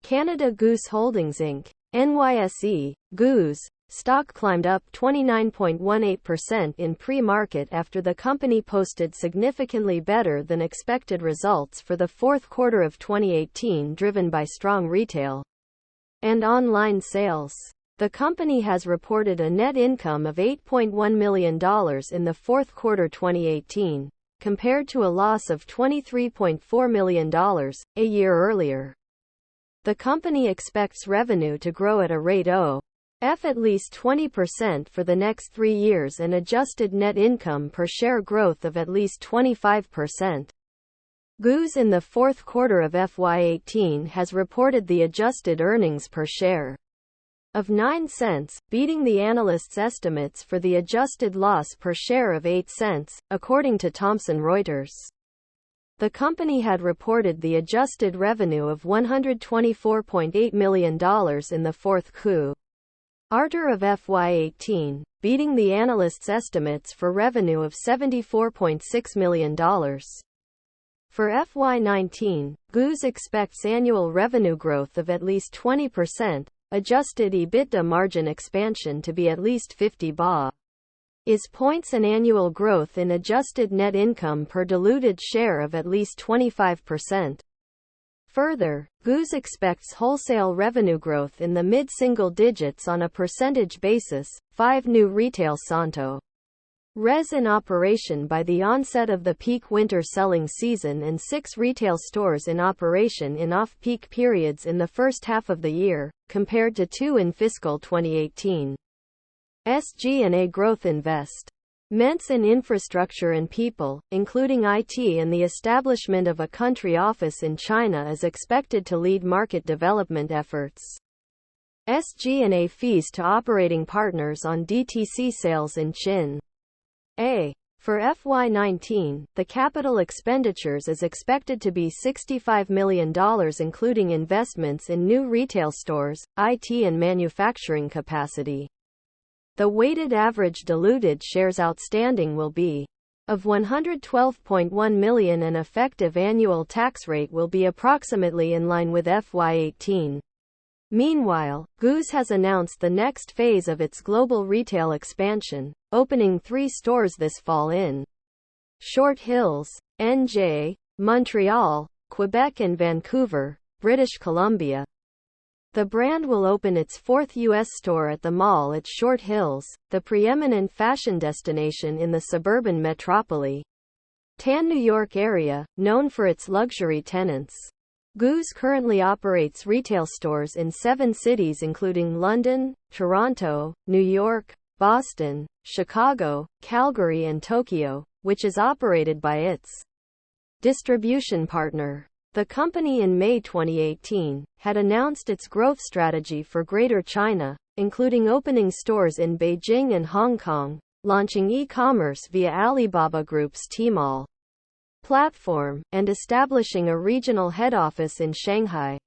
Canada Goose Holdings Inc. NYSE, Goose, stock climbed up 29.18% in pre-market after the company posted significantly better than expected results for the fourth quarter of 2018 driven by strong retail and online sales. The company has reported a net income of $8.1 million in the fourth quarter 2018, compared to a loss of $23.4 million a year earlier. The company expects revenue to grow at a rate of at least 20% for the next 3 years and adjusted net income per share growth of at least 25%. Goose in the fourth quarter of FY18 has reported the adjusted earnings per share of 9 cents, beating the analysts' estimates for the adjusted loss per share of 8 cents, according to Thomson Reuters. The company had reported the adjusted revenue of $124.8 million in the fourth quarter of FY18, beating the analysts' estimates for revenue of $74.6 million. For FY19, Goose expects annual revenue growth of at least 20%, adjusted EBITDA margin expansion to be at least 50 points and annual growth in adjusted net income per diluted share of at least 25%. Further, Goose expects wholesale revenue growth in the mid-single digits on a percentage basis, 5 new retail Santo Res in operation by the onset of the peak winter selling season and 6 retail stores in operation in off-peak periods in the first half of the year, compared to 2 in fiscal 2018. SG&A growth investments in infrastructure and people, including IT and the establishment of a country office in China, is expected to lead market development efforts. SG&A fees to operating partners on DTC sales in China. For FY19, the capital expenditures is expected to be $65 million, including investments in new retail stores, IT and manufacturing capacity. The weighted average diluted shares outstanding will be of 112.1 million and effective annual tax rate will be approximately in line with FY18. Meanwhile, Goose has announced the next phase of its global retail expansion, opening 3 stores this fall in Short Hills, NJ, Montreal, Quebec and Vancouver, British Columbia. The brand will open its 4th U.S. store at the mall at Short Hills, the preeminent fashion destination in the suburban metropolitan New York area, known for its luxury tenants. Goose currently operates retail stores in 7 cities including London, Toronto, New York, Boston, Chicago, Calgary and Tokyo, which is operated by its distribution partner. The company in May 2018 had announced its growth strategy for Greater China, including opening stores in Beijing and Hong Kong, launching e-commerce via Alibaba Group's Tmall platform, and establishing a regional head office in Shanghai.